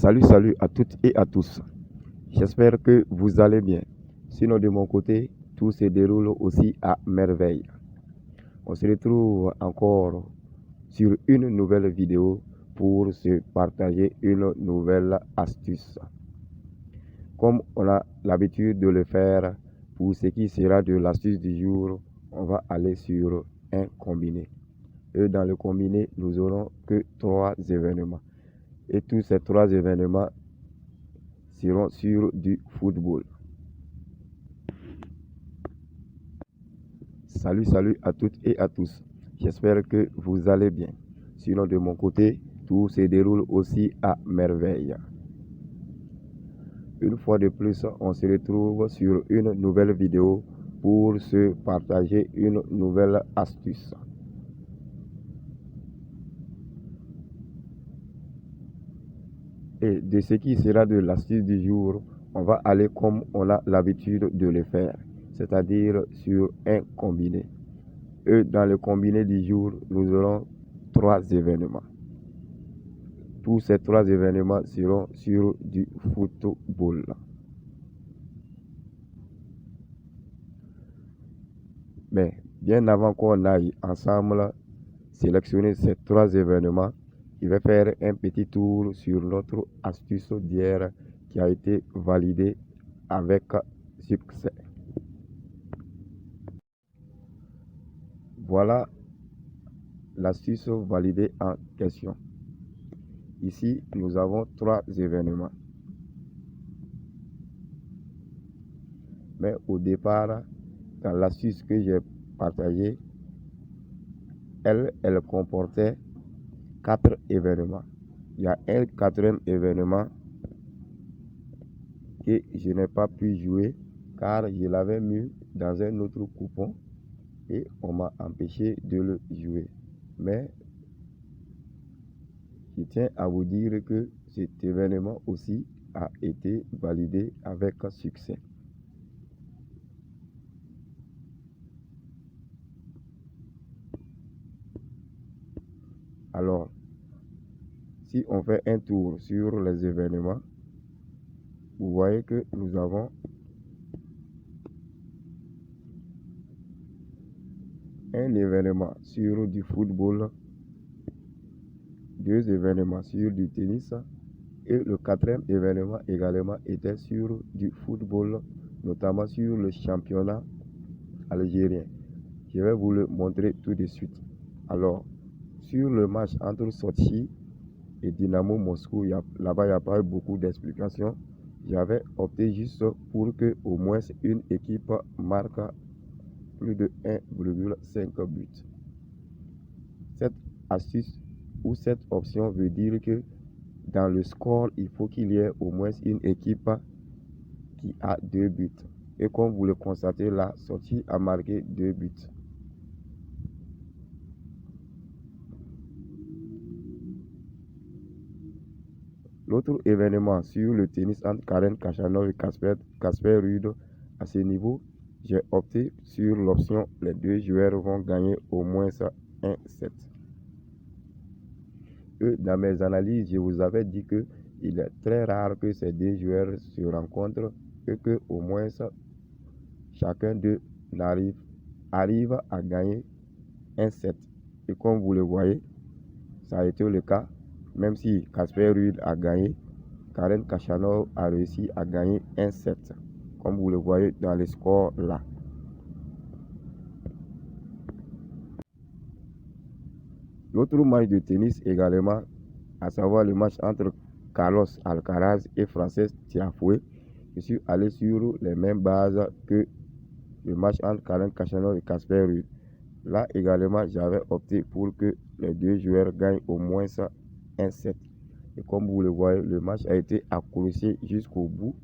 Salut à toutes et à tous. J'espère que vous allez bien. Sinon, de mon côté, tout se déroule aussi à merveille. On se retrouve encore sur une nouvelle vidéo pour se partager une nouvelle astuce. Comme on a l'habitude de le faire, pour ce qui sera de l'astuce du jour, on va aller sur un combiné. Et dans le combiné, nous n'aurons que 3 événements. Et tous ces 3 événements seront sur du football. Salut à toutes et à tous. J'espère que vous allez bien. Sinon, de mon côté, tout se déroule aussi à merveille. Une fois de plus, on se retrouve sur une nouvelle vidéo pour se partager une nouvelle astuce. Et de ce qui sera de l'astuce du jour, on va aller comme on a l'habitude de le faire, c'est-à-dire sur un combiné. Et dans le combiné du jour, nous aurons 3 événements. Tous ces 3 événements seront sur du football. Mais bien avant qu'on aille ensemble sélectionner ces 3 événements, je vais faire un petit tour sur notre astuce d'hier qui a été validée avec succès. Voilà l'astuce validée en question. Ici, nous avons 3 événements. Mais au départ, dans l'astuce que j'ai partagée, elle comportait 4 événements. Il y a un 4e événement que je n'ai pas pu jouer car je l'avais mis dans un autre coupon et on m'a empêché de le jouer. Mais je tiens à vous dire que cet événement aussi a été validé avec succès. Alors, si on fait un tour sur les événements, vous voyez que nous avons un événement sur du football, 2 événements sur du tennis et le 4e événement également était sur du football, notamment sur le championnat algérien. Je vais vous le montrer tout de suite. Alors, sur le match entre Sochi et Dynamo Moscou, là-bas, il n'y a pas eu beaucoup d'explications. J'avais opté juste pour que au moins une équipe marque plus de 1,5 buts. Cette astuce ou cette option veut dire que dans le score, il faut qu'il y ait au moins une équipe qui a 2 buts. Et comme vous le constatez là, Sochi a marqué 2 buts. L'autre événement sur le tennis entre Karen Khachanov et Casper Ruud, à ce niveau, j'ai opté sur l'option les 2 joueurs vont gagner au moins 1-7. Et dans mes analyses, je vous avais dit que il est très rare que ces 2 joueurs se rencontrent et que au moins chacun d'eux arrive à gagner 1-7. Et comme vous le voyez, ça a été le cas. Même si Casper Ruud a gagné, Karen Khachanov a réussi à gagner 1-7. Comme vous le voyez dans les scores là. L'autre match de tennis également, à savoir le match entre Carlos Alcaraz et Frances Tiafoe, je suis allé sur les mêmes bases que le match entre Karen Khachanov et Casper Ruud. Là également, j'avais opté pour que les 2 joueurs gagnent au moins 1-7. Et comme vous le voyez, le match a été accroché jusqu'au bout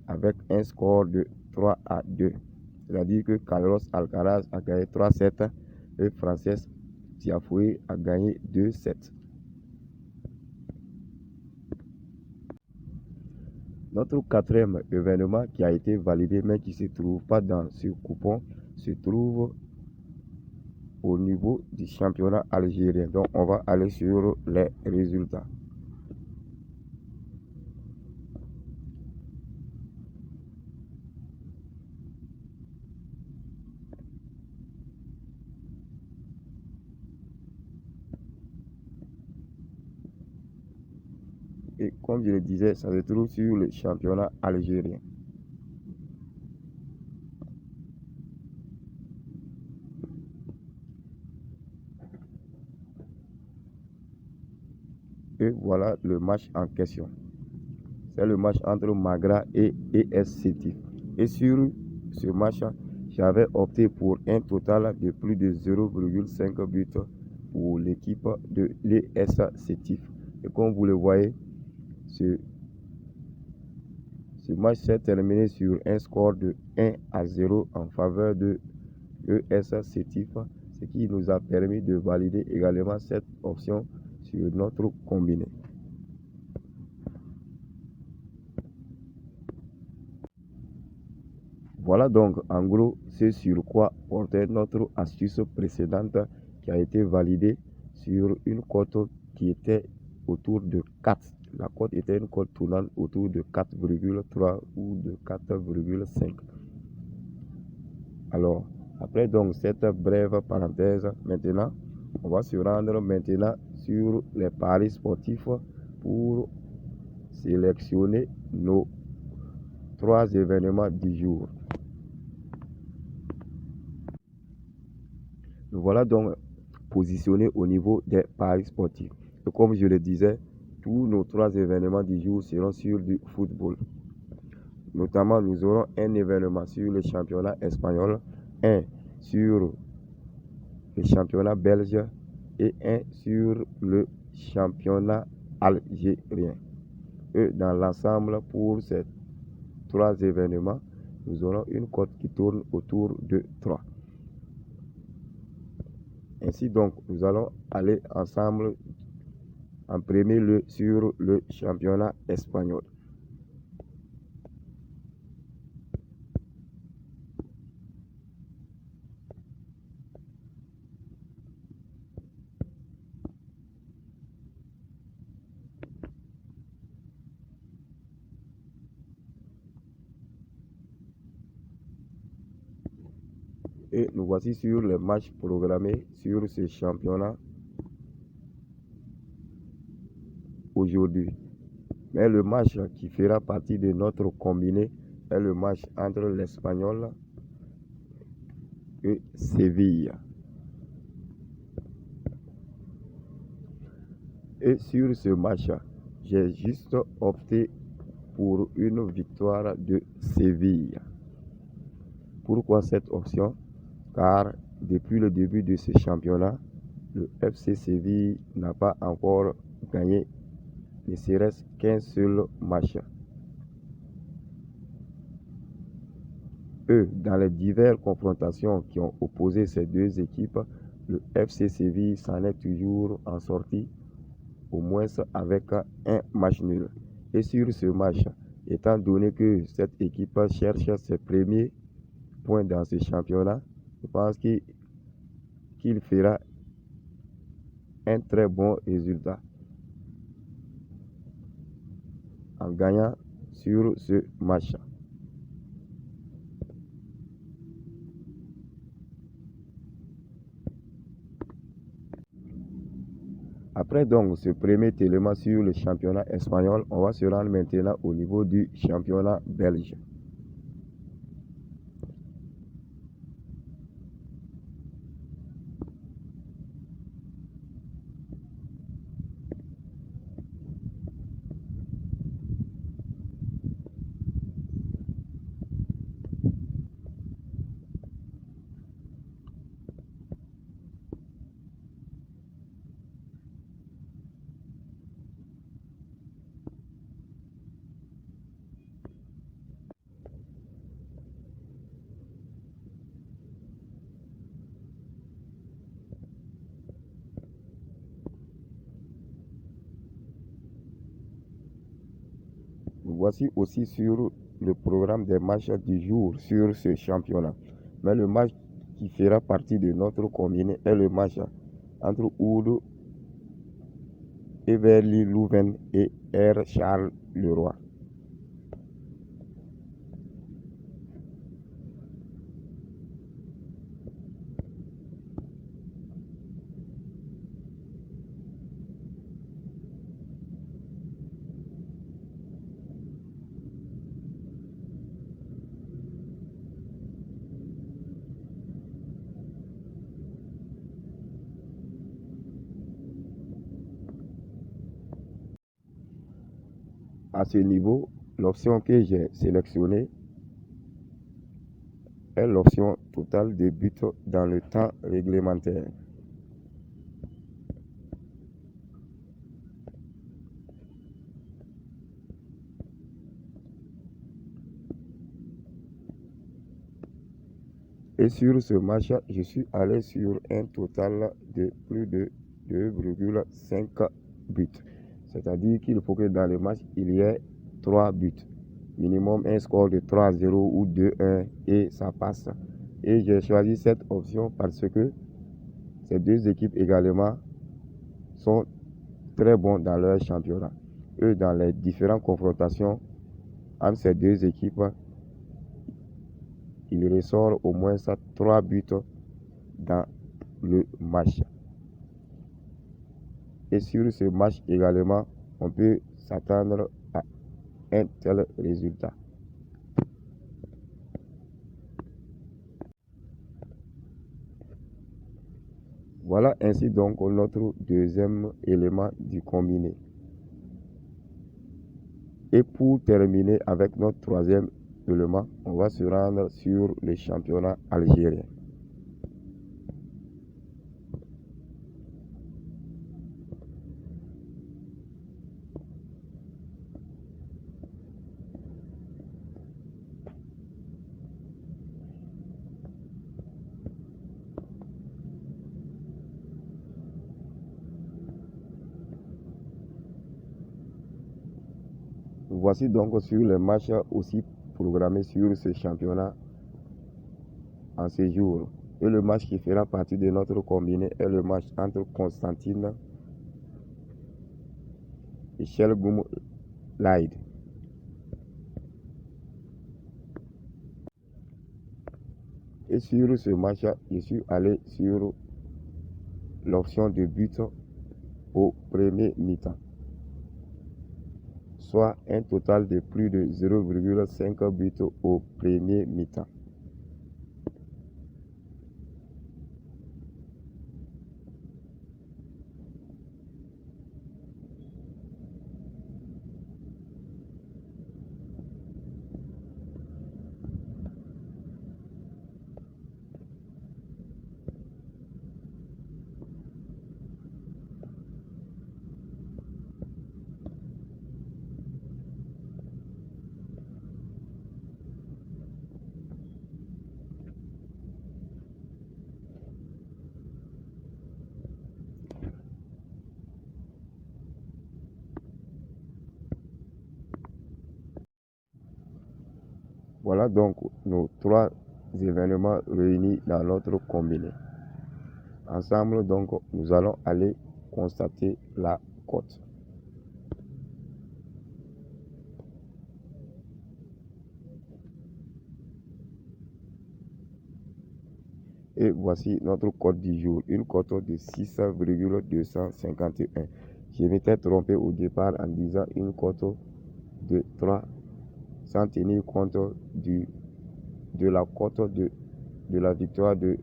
avec un score de 3-2. C'est-à-dire que Carlos Alcaraz a gagné 3-7 et Frances Tiafoe a gagné 2-7. Notre 4e événement qui a été validé mais qui ne se trouve pas dans ce coupon se trouve au niveau du championnat algérien. Donc on va aller sur les résultats. Et comme je le disais, ça se trouve sur le championnat algérien. Et voilà le match en question. C'est le match entre Magra et ES Sétif. Et sur ce match, j'avais opté pour un total de plus de 0,5 buts pour l'équipe de l'ES Sétif. Et comme vous le voyez, ce match s'est terminé sur un score de 1-0 en faveur de l'ES Sétif, ce qui nous a permis de valider également cette option sur notre combiné. Voilà donc en gros ce sur quoi portait notre astuce précédente qui a été validée sur une cote qui était autour de 4. La cote était une cote tournante autour de 4,3 ou de 4,5. Alors, après donc cette brève parenthèse, maintenant, on va se rendre maintenant sur les paris sportifs pour sélectionner nos 3 événements du jour. Nous voilà donc positionnés au niveau des paris sportifs. Et comme je le disais, tous nos 3 événements du jour seront sur du football. Notamment, nous aurons un événement sur le championnat espagnol, un sur le championnat belge et un sur le championnat algérien. Et dans l'ensemble, pour ces 3 événements, nous aurons une cote qui tourne autour de 3. Ainsi donc, nous allons aller ensemble en premier lieu sur le championnat espagnol. Et nous voici sur les matchs programmés sur ce championnat aujourd'hui. Mais le match qui fera partie de notre combiné est le match entre l'Espagnol et Séville. Et sur ce match, j'ai juste opté pour une victoire de Séville. Pourquoi cette option? Car depuis le début de ce championnat, le FC Séville n'a pas encore gagné ne serait-ce qu'un seul match. Dans les diverses confrontations qui ont opposé ces deux équipes, le FC Séville s'en est toujours en sorti, au moins avec un match nul. Et sur ce match, étant donné que cette équipe cherche ses premiers points dans ce championnat, je pense qu'il fera un très bon résultat en gagnant sur ce match. Après donc ce premier élément sur le championnat espagnol, on va se rendre maintenant au niveau du championnat belge. Voici aussi sur le programme des matchs du jour sur ce championnat. Mais le match qui fera partie de notre combiné est le match entre Oud Everly Louvain et R. Charles Leroy. À ce niveau, l'option que j'ai sélectionnée est l'option totale de buts dans le temps réglementaire. Et sur ce match, je suis allé sur un total de plus de 2,5 buts. C'est-à-dire qu'il faut que dans le match, il y ait 3 buts. Minimum un score de 3-0 ou 2-1 et ça passe. Et j'ai choisi cette option parce que ces deux équipes également sont très bons dans leur championnat. Eux, dans les différentes confrontations entre ces deux équipes, il ressort au moins 3 buts dans le match. Et sur ce match également, on peut s'attendre à un tel résultat. Voilà ainsi donc notre deuxième élément du combiné. Et pour terminer avec notre troisième élément, on va se rendre sur le championnat algérien. Voici donc sur les matchs aussi programmés sur ce championnat en ce jour. Et le match qui fera partie de notre combiné est le match entre Constantine et Chelgoum Laïd. Et sur ce match, je suis allé sur l'option de but au premier mi-temps, soit un total de plus de 0,5 buts au premier mi-temps. Voilà donc nos 3 événements réunis dans notre combiné. Ensemble, donc, nous allons aller constater la cote. Et voici notre cote du jour, une cote de 6,251. Je m'étais trompé au départ en disant une cote de 3 sans tenir compte de la cote de la victoire de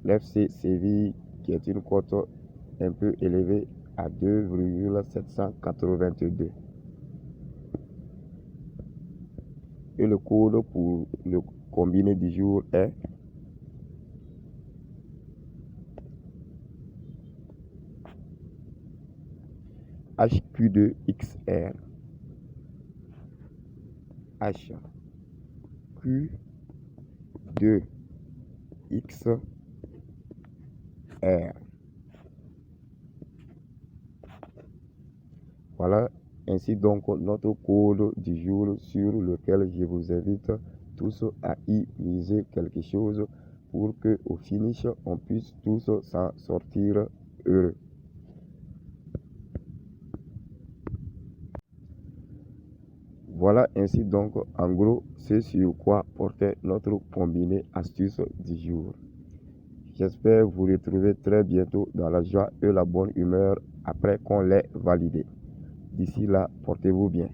l'FC Séville, qui est une cote un peu élevée à 2,782. Et le code pour le combiné du jour est HQ2XR. HQ2XR. Voilà ainsi donc notre code du jour sur lequel je vous invite tous à y miser quelque chose pour que au finish on puisse tous s'en sortir heureux. Voilà ainsi donc en gros c'est sur quoi portait notre combiné astuce du jour. J'espère vous retrouver très bientôt dans la joie et la bonne humeur après qu'on l'ait validé. D'ici là, portez-vous bien.